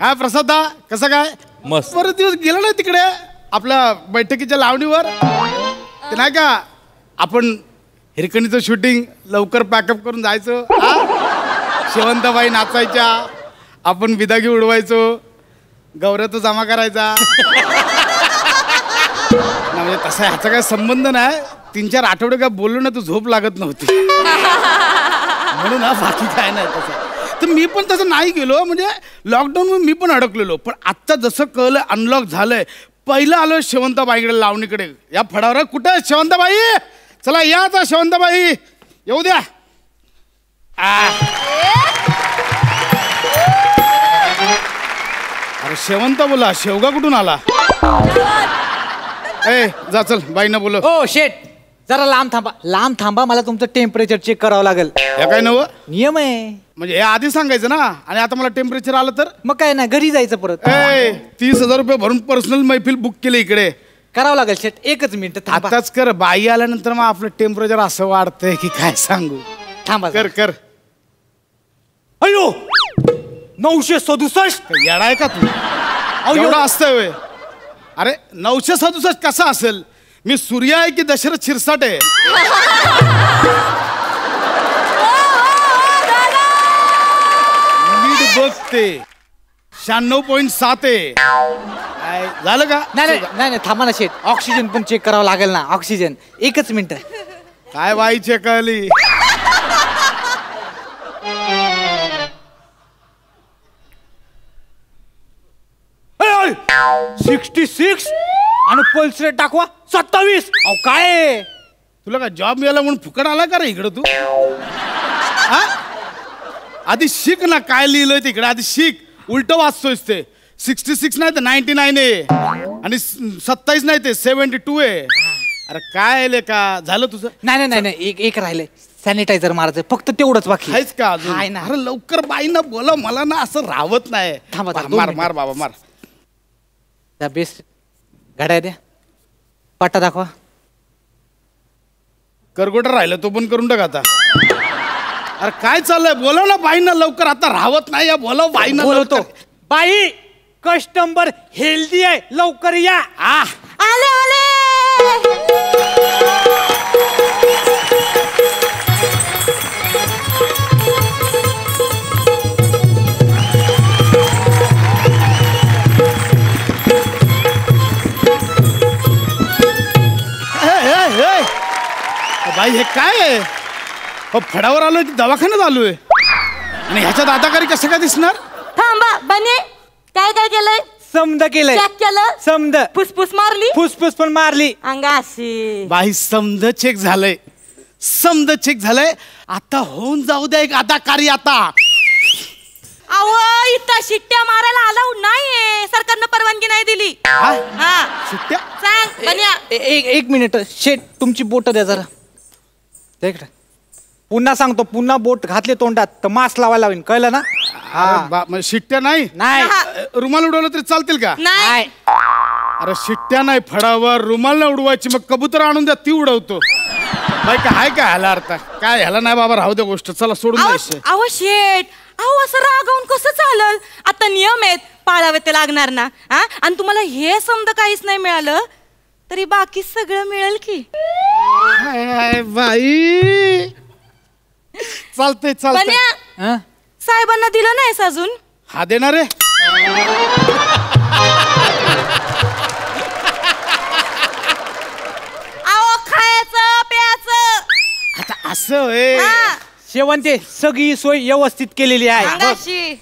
हा प्रसादा कसं काय? मस्त. बरेच दिवस गेला नाही तिकडे आपल्या बैठकीच्या लावणीवर. ते नाही का आपण हिरकणीचं शूटिंग लवकर पॅकअप करून जायचो. शेवंताबाई नाचायच्या, आपण बिदागी उडवायचो, गौऱ्या तो जमा करायचा. म्हणजे तसा ह्याचा काय संबंध नाही. 3-4 आठवडे काय बोललो ना तू झोप लागत नव्हती म्हणून. बाकी काय नाही तसं. तर मी पण तसं नाही गेलो. म्हणजे लॉकडाऊन मी पण अडकलेलो. पण आत्ता जसं कळलं अनलॉक झालंय पहिलं आलो शेवंताबाईकडे लावणीकडे. या फडावर कुठे आहे शेवंताबाई? चला या आता शेवंताबाई येऊ द्या. अरे शेवंत बोला, शेवगा कुठून आला? ए जा चल बाईंना बोल. ओ शेट जरा लांब थांबा मला तुमचं टेम्परेचर चेक करावं लागेल. हे काय नवं नियम आहे. म्हणजे हे आधी सांगायचं ना. आणि आता मला टेम्परेचर आलं तर मग काय ना घरी जायचं परत. 30,000 रुपये भरून पर्सनल मैफिल बुक केली इकडे. करावं लागेल शेट. एकच मिनिट थांबा. आताच कर. बाई आल्यानंतर मग आपलं टेम्परेचर असं वाढतंय की काय सांगू. थांबा कर कर. अयो 967. येडाय का तू? एवढं असतंय व्हय? अरे 967 कसा असेल? मी सूर्य आहे की दशरथ शिरसाट आहे? नीट बघते 96.7 आहे. झालं का? नाही थांबा ना शेट. ऑक्सिजन पण चेक करावं लागेल ना. ऑक्सिजन एकच मिनिट. काय बाई चेक आली? 66 आणि पल्स रेट दाखवा 27. अहो काय तुला काय जॉब मिळाला म्हणून फुकट आला का रे इकडं तू? आधी शिक ना काय लिहिलंय तिकडे. आधी शिक. उलट वाचतोयस ते. 66 नाही तर 99 आहे आणि 27 नाही ते 72 आहे. अरे काय आले का? झालं तुझं? नाही एक राहिलंय. सॅनिटायझर मारायचं फक्त तेवढंच बाकी आहेच का अजून? आहे ना. अरे लवकर बाईंना बोला. मला ना असं राहत नाही. थांबा, मार मार बाबा मार. त्या बेस्ट घड्या द्या. पट्टा दाखवा. करगोटा राहिलं तो पण करून टाक आता. अरे काय चाललंय? बोला ना बाईंना लवकर. आता राहत नाही. या बोला बाईंना. बोलवतो. बाई कस्टमर हेल्दी आहे लवकर या. आले आले. बाई हे काय आहे? फडावर आलोय दवाखान्यात आलोय आणि ह्याच्यात अदाकारी कसं काय दिसणार? थांबा बने. काय काय केलंय? समद केलंय. चेक केलं. समद. फुसफुस मारली. फुसफुस पण मारली. अंगाशी. बाई समद चेक झालंय. समद चेक झालंय. आता होऊन जाऊ द्या एक अदाकारी. आता अहो इथं शिट्ट्या मारायला अलाउड नाहीये. सरकारनं परवानगी नाही दिली. हा सुट्ट्या? सांग बन्या. एक मिनिट शेट तुमची बोट द्या जरा. पुन्हा सांगतो. पुन्हा बोट घातले तोंडात तर मास्क लावायला लावीन. कळलं ना? म्हणजे शिट्ट्या नाही? रुमाल उडवलं तरी चालतील का? नाही. अरे शिट्ट्या नाही फडावर. रुमाल नाही उडवायची. मग कबूतर आणून द्या ती उडवतो. बाई काय हाय काय ह्याला अर्थ? काय ह्याला नाही बाबा राहू दे गोष्ट. चला सोडून द्यायचं. अहो शेट अहो असं रागावून कसं चालल? आता नियम आहेत पाळावे ते लागणार ना. आणि तुम्हाला हे समजा काहीच नाही मिळालं तरी बाकी सगळं मिळेल की. बाई चालतंय चालतंय. साहेबांना दिलं नाहीस अजून? हा देणार आहे. अहो खायचं प्यायचं. आता असं आहे. शेवंते सगळी सोय व्यवस्थित केलेली आहे. अंगाशी.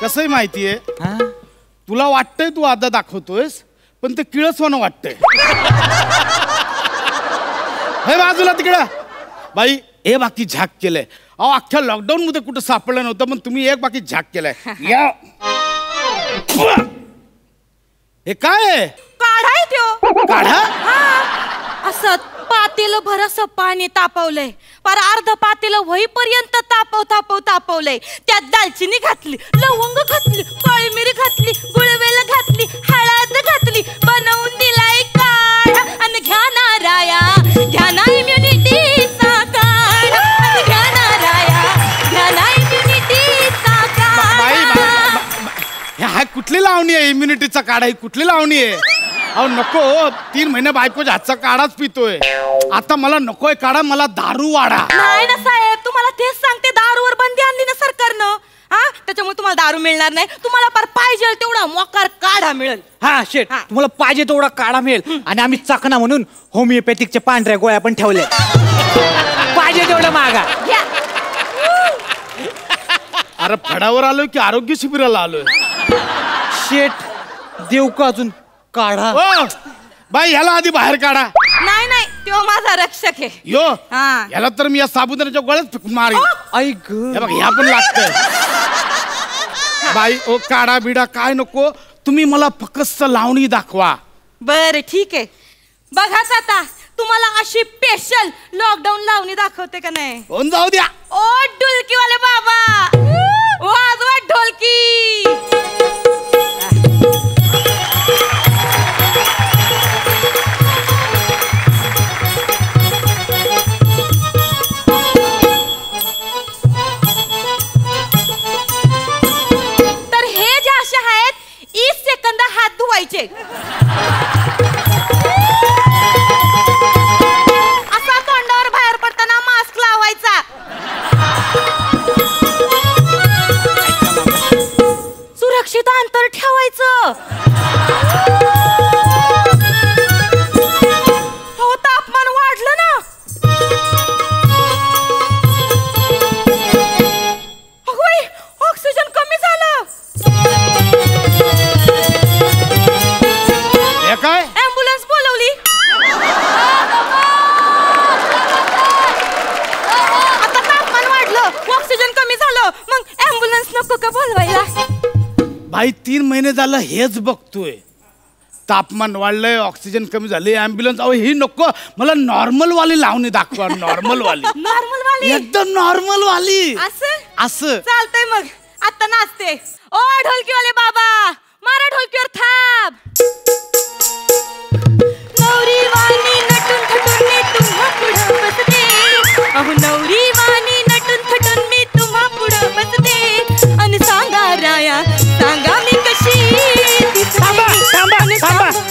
कसंही माहितीये तुला वाटतंय तू आता दाखवतोयस पण ते किळसवानं वाटतंय. हे बाजूला तिकडं. बाई हे बाकी झाक केलंय. अहो अख्ख्या लॉकडाऊन मध्ये कुठं सापडलं नव्हतं पण तुम्ही एक बाकी झाक केलाय. या हे काय काढाय त्यो काढा. असं पातेलं भरसं पाणी तापवलंय, पर अर्ध पातेलं होईपर्यंत तापवलंय. त्यात दालचिनी घातली, लवंग घातली, काळी मिरी घातली, गुळवेल घातली, हळद घातली, बनवून दिलाय काढा. आणि घ्या ना राया, घ्या ना इम्युनिटीचा काढा. आणि घ्या ना राया, घ्या ना इम्युनिटीचा काढा. हा कुठली लावणी आहे? इम्युनिटीचा काढा ही कुठली लावणी आहे? अहो नको, 3 महिने बायकोच्या हातचा काढाच पितोय. आता मला नकोय काढा, मला दारू वाढा. नाही ना साहेब, तुम्हाला तेच सांगते, दारूवर बंदी आणली ना सरकारनं. त्याच्यामुळे तुम्हाला दारू मिळणार नाही. तुम्हाला पर पाहिजे तेवढा मोकार काढा मिळेल. हा शेट, तुम्हाला पाहिजे तेवढा काढा मिळेल. आणि आम्ही चकना म्हणून होमिओपॅथिकच्या पांढऱ्या गोळ्या पण ठेवल्या. पाहिजे तेवढं मागा. अरे फडावर आलोय की आरोग्य शिबिराला आलोय? शेट देऊ का अजून काढा? ओ बाई ह्याला आधी बाहेर काढा. नाही नाही, तो माझा रक्षक आहे. यो हा. याला तर मी या साबुदाण्याच्या गोळ्यात फेकून मारेन. ऐक हे बघ ह्या पण लागतंय. बाई ओ काढा बिडा काय नको, तुम्ही मला फक्त लावणी दाखवा. बर ठीक आहे, बघाच आता तुम्हाला अशी स्पेशल लॉकडाऊन लावणी दाखवते का नाही. होऊन जाऊ द्या. ओ ढोलकीवाले बाबा, वाजवा ढोलकी. तर हे जे असे आहेत 20 सेकंद हात धुवायचे. असा तोंडावर बाहेर पडताना मास्क लावायचा. सुरक्षित अंतर ठेवायचं. हो तापमान वाढलं ना. अगं ऑक्सिजन कमी झालं. हे काय? ऍम्ब्युलन्स बोलवली. आता तापमान वाढलं, ऑक्सिजन कमी झालं, मग ऍम्ब्युलन्स नको का बोलवायला? बाई 3 महिने झालं हेच बघतोय. तापमान वाढलंय, ऑक्सिजन कमी झाले, ऍम्ब्युलन्स. अहो ही नको, मला नॉर्मल वाली लावणी दाखवा. नॉर्मल वाली. नॉर्मल वाली एकदम नॉर्मल वाली. असं चालतंय. मग आता नाचते. ओ ढोलकीवाले बाबा, मारा ढोलकीवर थाप. नवरी वाणी नटून थटून मी तुम्हा पुढं बसते. अहो नवरी वाणी नटून थटून मी तुम्हा पुढं बसते. आणि सांगा राया, सांगा मी कशी दिसते.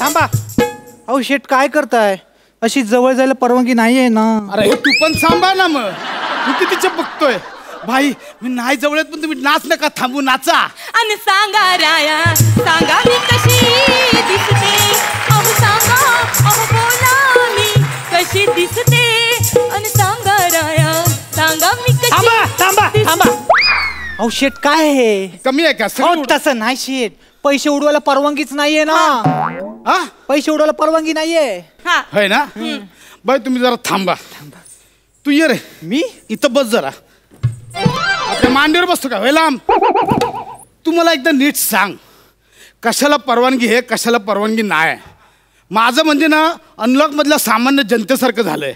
थांबा. अहो शेट काय करताय? अशी जवळ जायला परवानगी नाहीये ना. अरे हे तू पण सांभाळ ना. मग तू किती बघतोय? भाई मी नाही जवळ येत पण तुम्ही नाच नका थांबू, नाचा. आणि सांगा राया, सांगा मी कशी दिसते. अहो सांगा, अहो बोला मी कशी दिसते. आणि सांगा राया, सांगा मी कशी. थांबा. अहो शेट काय आहे? कमी आहे का? अहो, तसं नाही शेट, पैसे उडवायला परवानगीच नाहीये ना. हा पैसे उडवायला परवानगी नाहीये. हा होय ना. बाई तुम्ही जरा थांबा. तू ये रे. मी इथं बस जरा. आपल्या मांडीवर बसतो का? होय लांब. तू मला एकदा नीट सांग, कशाला परवानगी आहे, कशाला परवानगी नाही. माझं म्हणजे ना अनलॉक मधल्या सामान्य जनतेसारखं झालंय.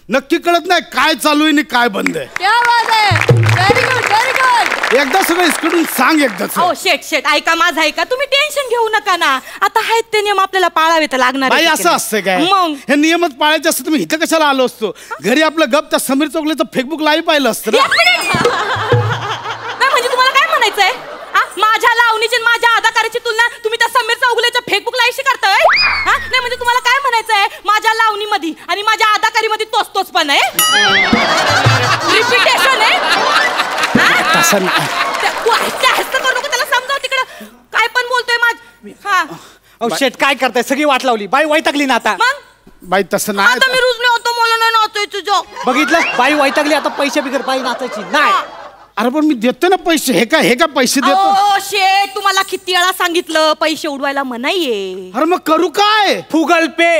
नक्की कळत नाही काय चालू आहे आणि काय बंद आहे. क्या बात आहे. Very good, very good. एकदा सगळं इसकडून सांग एकदाच. अहो शेट ऐका माझं ऐका. तुम्ही टेन्शन घेऊ नका ना. आता आहेत ते नियम आपल्याला पाळावे तर लागणार. बाई असं असतंय काय? मग हे नियमच पाळायचे असतं तुम्ही इथं कशाला आलो असतो? घरी आपलं गप त्या समीर चौगलेचं फेसबुक लाईव्ह पाहिलं असतं ना. नाही म्हणजे तुम्हाला काय म्हणायचंय? माझ्या लावणीची आणि माझ्या अदाकाराची तुलना तुम्ही त्या समीर चौगुलेच्या फेसबुक लाईव्हशी करताय? नाही म्हणजे तुम्हाला काय म्हणायचंय? माझ्या लावणीमध्ये आणि माझ्या अदाकारीमध्ये तोच पण आहे. रिपिटेशन आहे. तसं नाही. करू नको, त्याला समजाव तिकडं काय पण बोलतोय माझ. अहो शेट काय करताय? सगळी वाट लावली. बाई वैतागली ना आता. मग बाई तसं नाही. आता मी रुजले होतो, मला नाही नाचायचं जोक. बघितलं, बाई वैतागली आता. पैसे बिगर बाई नाचायची नाही. अरे पण मी देतो ना पैसे. हे का पैसे देतो? ओ शेट, तुम्हाला किती वेळा सांगितलं पैसे उडवायला मनाईये. अरे मग करू काय? गुगल पे,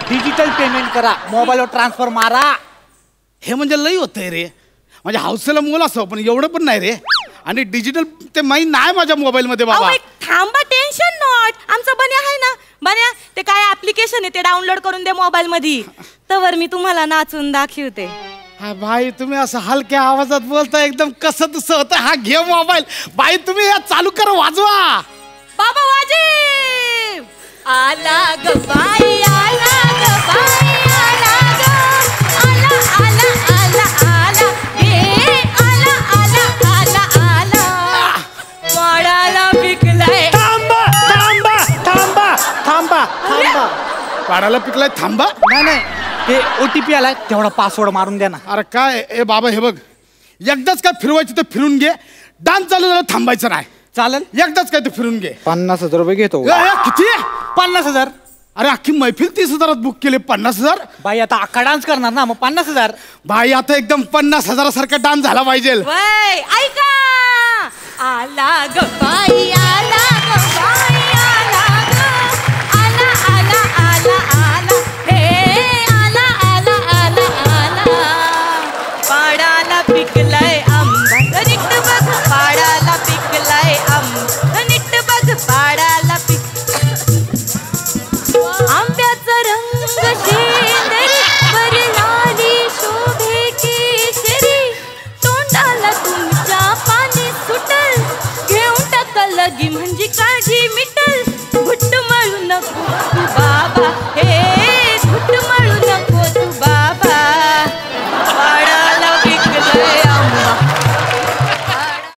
डिजिटल पेमेंट करा, मोबाईलवर ट्रान्सफर मारा. हे म्हणजे लई होतंय रे. म्हणजे हौसेला मोल असं पण एवढं पण नाही रे. आणि डिजिटल ते माहीत नाही माझ्या मोबाईलमध्ये बाबा. अहो, एक थांबा, टेन्शन नॉट. आमचा बन्या आहे ना, बन्या ते काय ऍप्लिकेशन आहे ते डाउनलोड करून दे मोबाईल मध्ये, तवर मी तुम्हाला नाचून दाखवते. हा भाई तुम्ही असं हलक्या आवाजात बोलता एकदम कसं तसं होतं. हा घे मोबाईल बाई, तुम्ही या चालू करा, वाजवा बाबा वाजे. आला ग बाई, आला ग बाई, आला ग, आला आला आला आला, हे आला आला आला आला, वाडाला पिकलाय. थांबा थांबा थांबा थांबा थांबा. पाडाला पिकलाय थांबा. नाही नाही, ते OTP आलाय, तेवढा पासवर्ड मारून द्या ना. अरे काय ए बाबा, हे बघ एकदाच काय फिरवायचं तर फिरून घे. डान्स चालू झाला थांबायचं नाही. चालेल. एकदाच काय ते फिरून घे. 50,000 रुपये घेतो. किती? 50,000. अरे अख्खी मैफिल 30,000 बुक केले. 50,000 बाई आता अख्खा डान्स करणार ना, मग 50,000. भाई आता एकदम 50,000 सारखा डान्स झाला पाहिजे. वय ऐका, आला ग बाई, आला ग बाई, आला ग, आला आला आला आला, हे आला आला आला आला, पाडाला पिकलाय आंबा, नीट बघ पाडाला पिकलाय आंबा, नीट बघ पाडाला पिक. आंब्याचा रंग शेंदरी, वर लाली शोभे केशरी, तोंडाला तुमच्या पाणी सुटल, घेऊन टाका लगी म्हणजे काळजी मिटल, घुट्ट मळू नको बाबा, हे